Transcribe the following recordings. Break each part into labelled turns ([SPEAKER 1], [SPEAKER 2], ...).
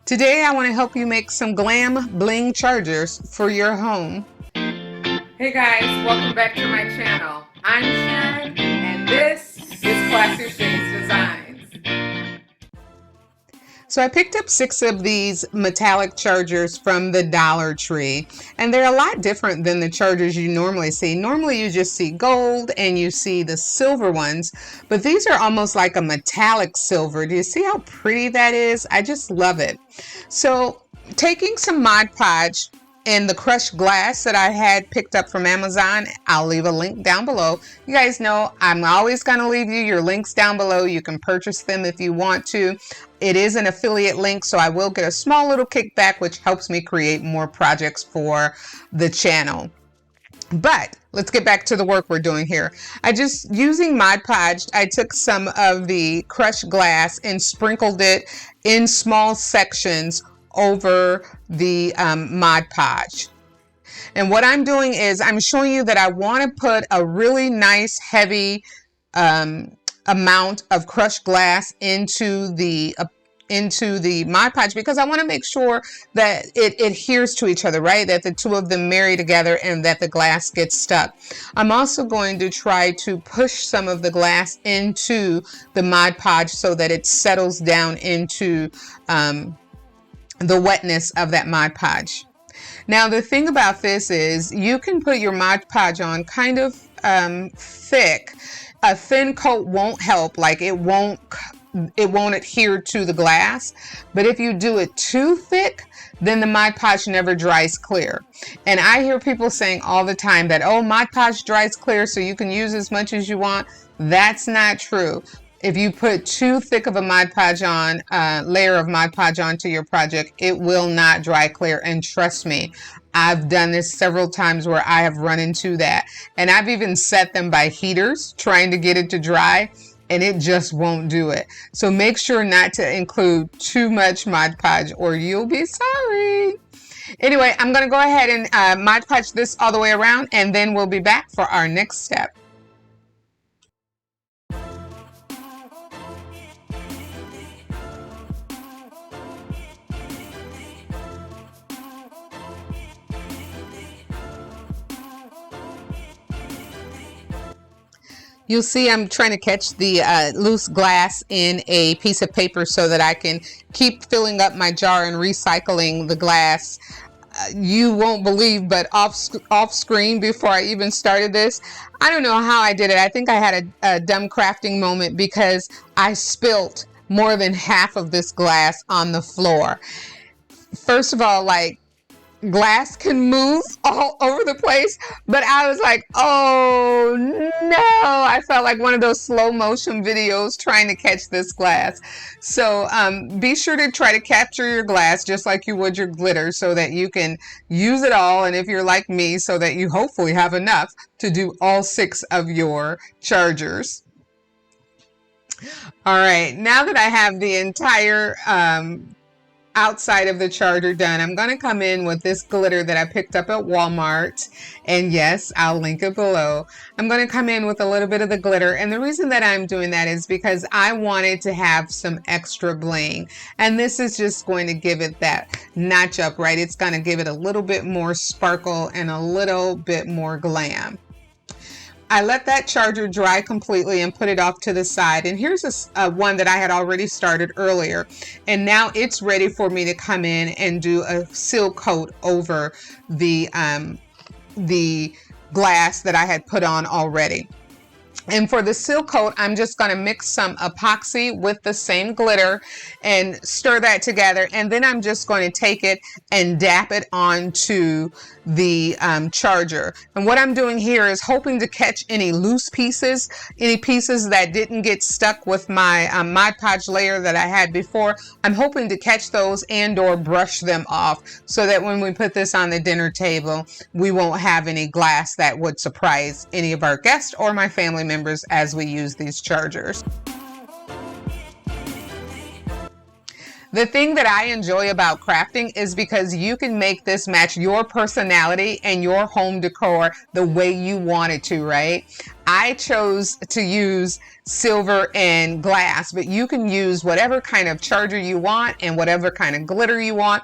[SPEAKER 1] Today I want to help you make some Glam Bling chargers for your home.
[SPEAKER 2] Hey guys, welcome back to my channel. I'm Sharon and this is Classy Shades Designs.
[SPEAKER 1] So I picked up 6 of these metallic chargers from the Dollar Tree, and they're a lot different than the chargers you normally see. Normally you just see gold and you see the silver ones, but these are almost like a metallic silver. Do you see how pretty that is? I just love it. So taking some Mod Podge and the crushed glass that I had picked up from Amazon, I'll leave a link down below. You guys know I'm always going to leave you your links down below. You can purchase them if you want to. It is an affiliate link, so I will get a small little kickback, which helps me create more projects for the channel. But let's get back to the work we're doing here. Using Mod Podge, I took some of the crushed glass and sprinkled it in small sections over the Mod Podge. And what I'm doing is I'm showing you that I want to put a really nice heavy amount of crushed glass into the Mod Podge, because I want to make sure that it adheres to each other, right? That the two of them marry together and that the glass gets stuck. I'm also going to try to push some of the glass into the Mod Podge so that it settles down into the wetness of that Mod Podge. Now the thing about this is you can put your Mod Podge on kind of thick. A thin coat won't help, like it won't adhere to the glass. But if you do it too thick, then the Mod Podge never dries clear. And I hear people saying all the time that, oh, Mod Podge dries clear so you can use as much as you want. That's not true. If you put too thick of a Mod Podge on, layer of Mod Podge onto your project, it will not dry clear. And trust me, I've done this several times where I have run into that. And I've even set them by heaters trying to get it to dry, and it just won't do it. So make sure not to include too much Mod Podge or you'll be sorry. Anyway, I'm going to go ahead and Mod Podge this all the way around, and then we'll be back for our next step. You'll see I'm trying to catch the loose glass in a piece of paper so that I can keep filling up my jar and recycling the glass. You won't believe, but off screen, before I even started this, I don't know how I did it. I think I had a dumb crafting moment because I spilt more than half of this glass on the floor. First of all, like, glass can move all over the place, but I was like, oh no, I felt like one of those slow motion videos trying to catch this glass. So be sure to try to capture your glass just like you would your glitter so that you can use it all, and if you're like me, so that you hopefully have enough to do all 6 of your chargers. All right, now that I have the entire outside of the charger done, I'm going to come in with this glitter that I picked up at Walmart, and yes, I'll link it below. I'm going to come in with a little bit of the glitter, and the reason that I'm doing that is because I wanted to have some extra bling, and this is just going to give it that notch up, right? It's going to give it a little bit more sparkle and a little bit more glam. I let that charger dry completely and put it off to the side. And here's a one that I had already started earlier. And now it's ready for me to come in and do a seal coat over the glass that I had put on already. And for the seal coat, I'm just going to mix some epoxy with the same glitter and stir that together. And then I'm just going to take it and dap it onto the charger. And what I'm doing here is hoping to catch any loose pieces, any pieces that didn't get stuck with my Mod Podge layer that I had before. I'm hoping to catch those and or brush them off so that when we put this on the dinner table, we won't have any glass that would surprise any of our guests or my family members as we use these chargers. The thing that I enjoy about crafting is because you can make this match your personality and your home decor the way you want it to, right? I chose to use silver and glass, but you can use whatever kind of charger you want and whatever kind of glitter you want.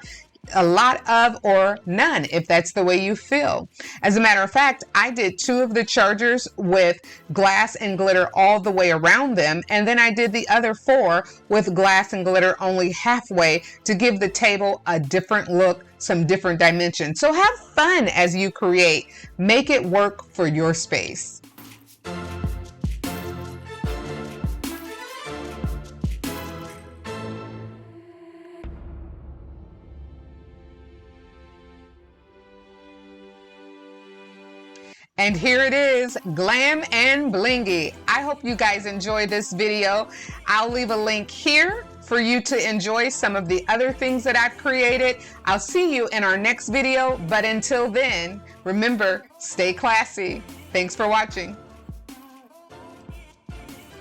[SPEAKER 1] A lot of or none, if that's the way you feel. As a matter of fact, I did 2 of the chargers with glass and glitter all the way around them, and then I did the other 4 with glass and glitter only halfway to give the table a different look, some different dimensions. So have fun as you create. Make it work for your space. And here it is, Glam and Blingy. I hope you guys enjoy this video. I'll leave a link here for you to enjoy some of the other things that I've created. I'll see you in our next video, but until then, remember, stay classy. Thanks for watching.